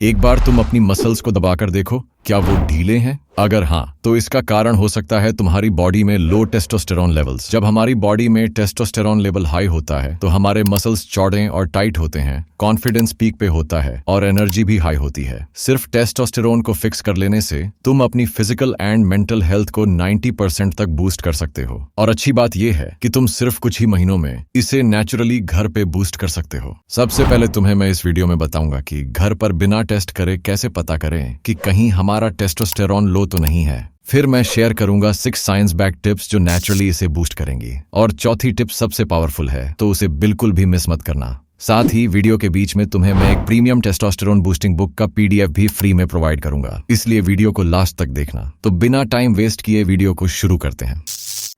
एक बार तुम अपनी मसल्स को दबाकर देखो, क्या वो ढीले हैं? अगर हाँ, तो इसका कारण हो सकता है तुम्हारी बॉडी में लो टेस्टोस्टेरोन लेवल्स। जब हमारी बॉडी में टेस्टोस्टेरोन लेवल हाई होता है तो हमारे मसल्स चौड़े और टाइट होते हैं, कॉन्फिडेंस पीक पे होता है और एनर्जी भी हाई होती है। सिर्फ टेस्टोस्टेरोन को फिक्स कर लेने से तुम अपनी फिजिकल एंड मेंटल हेल्थ को 90% तक बूस्ट कर सकते हो। और अच्छी बात यह है कि तुम सिर्फ कुछ ही महीनों में इसे नेचुरली घर पे बूस्ट कर सकते हो। सबसे पहले तुम्हें मैं इस वीडियो में बताऊंगा कि घर पर बिना टेस्ट करे कैसे पता करें कि कहीं हमारा टेस्टोस्टेरोन लो तो नहीं है। फिर मैं शेयर करूंगा 6 साइंस बैक टिप्स जो नेचुरली इसे बूस्ट करेंगी। और चौथी टिप सबसे पावरफुल है, तो उसे बिल्कुल भी मिस मत करना। साथ ही वीडियो के बीच में तुम्हें मैं एक प्रीमियम टेस्टोस्टेरोन बूस्टिंग बुक का PDF भी फ्री में प्रोवाइड करूंगा, इसलिए वीडियो को लास्ट तक देखना। तो बिना टाइम वेस्ट किए वीडियो को शुरू करते हैं।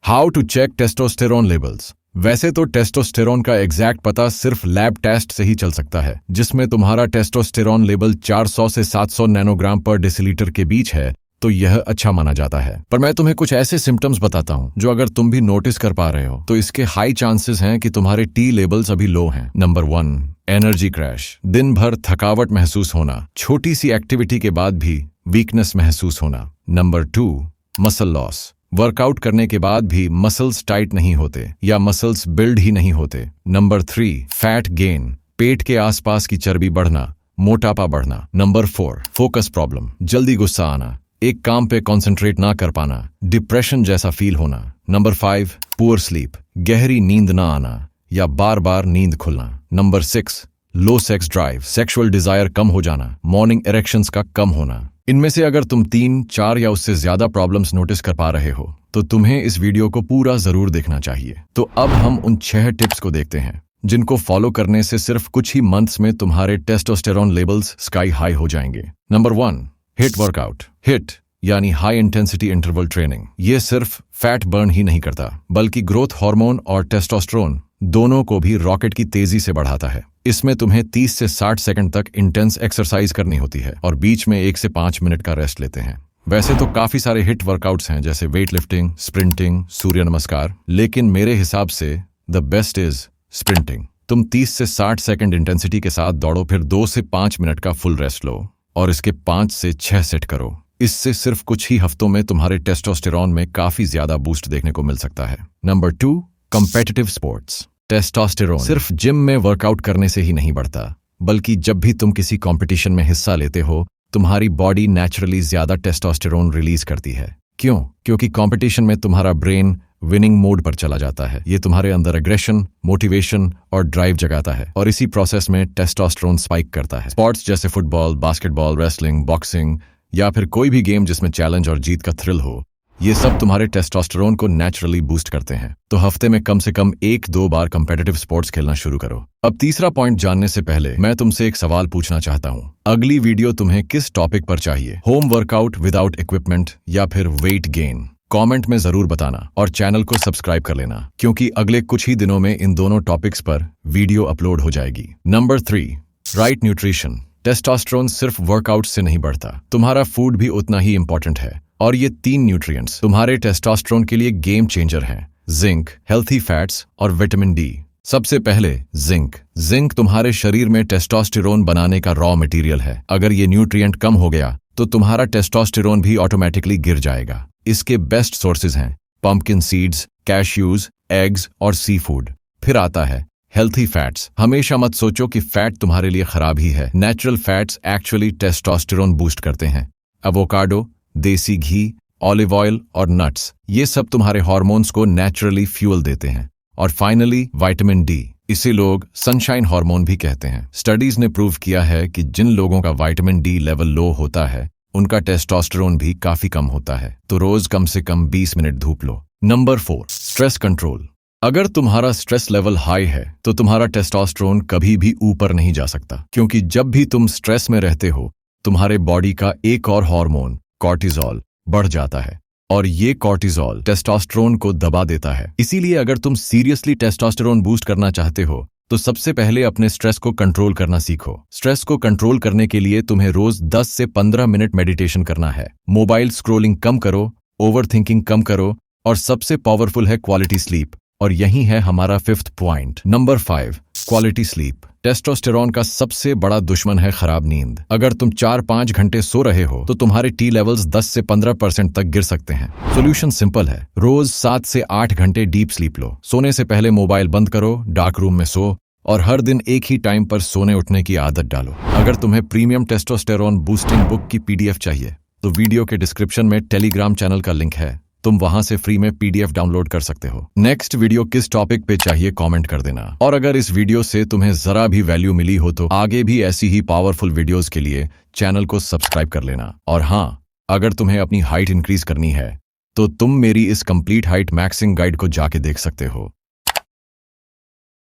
How to check testosterone levels. वैसे तो टेस्टोस्टेरोन का एग्जैक्ट पता सिर्फ लैब टेस्ट से ही चल सकता है, जिसमें तुम्हारा टेस्टोस्टेरोन लेवल 400 से 700 नैनोग्राम पर डेसीलीटर के बीच है तो यह अच्छा माना जाता है। पर मैं तुम्हें कुछ ऐसे सिम्टम्स बताता हूं जो अगर तुम भी नोटिस कर पा रहे हो तो इसके हाई चांसेस हैं कि तुम्हारे T लेवल्स अभी लो हैं। Number 1, energy crash. दिन भर थकावट महसूस होना, छोटी सी एक्टिविटी के बाद भी वीकनेस महसूस होना। Number 2, muscle loss. वर्कआउट करने के बाद भी मसल्स टाइट नहीं होते या मसल्स बिल्ड ही नहीं होते। Number 3, fat gain. पेट के आसपास की चर्बी बढ़ना, मोटापा बढ़ना। Number 4, focus problem. जल्दी गुस्सा आना, एक काम पे कंसंट्रेट ना कर पाना, डिप्रेशन जैसा फील होना। Number 5, poor sleep. गहरी नींद ना आना या बार बार नींद खुलना। नंबर 6, लो सेक्स ड्राइव। सेक्सुअल डिजायर कम हो जाना, मॉर्निंग इरेक्शंस का कम होना। इनमें से अगर तुम 3, 4 या उससे ज्यादा प्रॉब्लम्स नोटिस कर पा रहे हो तो तुम्हें इस वीडियो को पूरा जरूर देखना चाहिए। तो अब हम उन 6 टिप्स को देखते हैं जिनको फॉलो करने से सिर्फ कुछ ही मंथ्स में तुम्हारे टेस्टोस्टेरोन लेवल्स स्काई हाई हो जाएंगे। Number 1, hit workout. हिट यानी हाई इंटेंसिटी इंटरवल ट्रेनिंग। ये सिर्फ फैट बर्न ही नहीं करता बल्कि ग्रोथ हार्मोन और टेस्टोस्टेरोन दोनों को भी रॉकेट की तेजी से बढ़ाता है। इसमें तुम्हें 30 से 60 सेकंड तक इंटेंस एक्सरसाइज करनी होती है और बीच में 1 से 5 मिनट का रेस्ट लेते हैं। वैसे तो काफी सारे हिट वर्कआउट्स हैं जैसे वेट लिफ्टिंग, स्प्रिंटिंग, सूर्य नमस्कार, लेकिन मेरे हिसाब से द बेस्ट इज स्प्रिंटिंग। तुम 30 से 60 सेकंड इंटेंसिटी के साथ दौड़ो, फिर 2 से 5 मिनट का फुल रेस्ट लो और इसके 5 से 6 सेट करो। इससे सिर्फ कुछ ही हफ्तों में तुम्हारे टेस्टोस्टेरोन में काफी ज्यादा बूस्ट देखने को मिल सकता है। Number 2, competitive sports. टेस्टोस्टेरोन सिर्फ जिम में वर्कआउट करने से ही नहीं बढ़ता, बल्कि जब भी तुम किसी कंपटीशन में हिस्सा लेते हो तुम्हारी बॉडी नेचुरली ज्यादा टेस्टोस्टेरोन रिलीज करती है। क्यों? क्योंकि कंपटीशन में तुम्हारा ब्रेन विनिंग मोड पर चला जाता है। ये तुम्हारे अंदर एग्रेशन, मोटिवेशन और ड्राइव जगाता है और इसी प्रोसेस में टेस्टोस्टेरोन स्पाइक करता है। स्पोर्ट्स जैसे फुटबॉल, बास्केटबॉल, रेसलिंग, बॉक्सिंग या फिर कोई भी गेम जिसमें चैलेंज और जीत का थ्रिल हो, ये सब तुम्हारे टेस्टोस्टेरोन को नेचुरली बूस्ट करते हैं। तो हफ्ते में कम से कम 1-2 बार कॉम्पिटिटिव स्पोर्ट्स खेलना शुरू करो। अब तीसरा पॉइंट जानने से पहले मैं तुमसे एक सवाल पूछना चाहता हूँ। अगली वीडियो तुम्हें किस टॉपिक पर चाहिए? होम वर्कआउट विदाउट इक्विपमेंट या फिर वेट गेन? कमेंट में जरूर बताना और चैनल को सब्सक्राइब कर लेना, क्योंकि अगले कुछ ही दिनों में इन दोनों टॉपिक्स पर वीडियो अपलोड हो जाएगी। Number 3, right nutrition. टेस्टोस्टेरोन सिर्फ वर्कआउट से नहीं बढ़ता, तुम्हारा फूड भी उतना ही इंपॉर्टेंट है और ये 3 न्यूट्रिएंट्स तुम्हारे टेस्टोस्टेरोन के लिए गेम चेंजर हैं। जिंक, हेल्थी फैट्स और विटामिन डी। सबसे पहले जिंक। जिंक तुम्हारे शरीर में टेस्टोस्टेरोन बनाने का रॉ मटेरियल है। अगर ये न्यूट्रिएंट कम हो गया तो तुम्हारा टेस्टोस्टेरोन भी ऑटोमेटिकली गिर जाएगा। इसके बेस्ट सोर्सेज हैं पंपकिन सीड्स, कैश्यूज, एग्स और सी फूड। फिर आता है हेल्थी फैट्स। हमेशा मत सोचो कि फैट तुम्हारे लिए खराब ही है। Natural fats actually testosterone boost करते हैं। एवोकाडो, देसी घी, ऑलिव ऑयल और नट्स, ये सब तुम्हारे हार्मोन्स को नेचुरली फ्यूल देते हैं। और फाइनली विटामिन डी, इसे लोग सनशाइन हार्मोन भी कहते हैं। स्टडीज ने प्रूव किया है कि जिन लोगों का विटामिन डी लेवल लो होता है उनका टेस्टोस्टेरोन भी काफी कम होता है। तो रोज कम से कम 20 मिनट धूप लो। Number 4, stress control. अगर तुम्हारा स्ट्रेस लेवल हाई है तो तुम्हारा टेस्टोस्टेरोन कभी भी ऊपर नहीं जा सकता, क्योंकि जब भी तुम स्ट्रेस में रहते हो तुम्हारे बॉडी का एक और हार्मोन कॉर्टिजोल बढ़ जाता है और ये कॉर्टिजोल टेस्टोस्टेरोन को दबा देता है। इसीलिए अगर तुम सीरियसली टेस्टोस्टेरोन बूस्ट करना चाहते हो तो सबसे पहले अपने स्ट्रेस को कंट्रोल करना सीखो। स्ट्रेस को कंट्रोल करने के लिए तुम्हें रोज 10 से 15 मिनट मेडिटेशन करना है। मोबाइल स्क्रोलिंग कम करो, ओवरथिंकिंग कम करो और सबसे पावरफुल है क्वालिटी स्लीप। और यही है हमारा 5th point. Number 5, quality sleep. Testosterone का सबसे बड़ा दुश्मन है खराब नींद। अगर तुम 4-5 घंटे सो रहे हो तो तुम्हारे टी लेवल्स 10 से 15% तक गिर सकते हैं। सोल्यूशन सिंपल है, रोज 7 से 8 घंटे डीप स्लीप लो। सोने से पहले मोबाइल बंद करो, डार्क रूम में सो और हर दिन एक ही टाइम पर सोने उठने की आदत डालो। अगर तुम्हें प्रीमियम टेस्टोस्टेरोन बूस्टिंग बुक की पीडीएफ चाहिए तो वीडियो के डिस्क्रिप्शन में टेलीग्राम चैनल का लिंक है, तुम वहां से फ्री में पीडीएफ डाउनलोड कर सकते हो। नेक्स्ट वीडियो किस टॉपिक पे चाहिए कमेंट कर देना। और अगर इस वीडियो से तुम्हें जरा भी वैल्यू मिली हो तो आगे भी ऐसी ही पावरफुल वीडियोस के लिए चैनल को सब्सक्राइब कर लेना। और हाँ, अगर तुम्हें अपनी हाइट इंक्रीज करनी है तो तुम मेरी इस कंप्लीट हाइट मैक्सिंग गाइड को जाके देख सकते हो।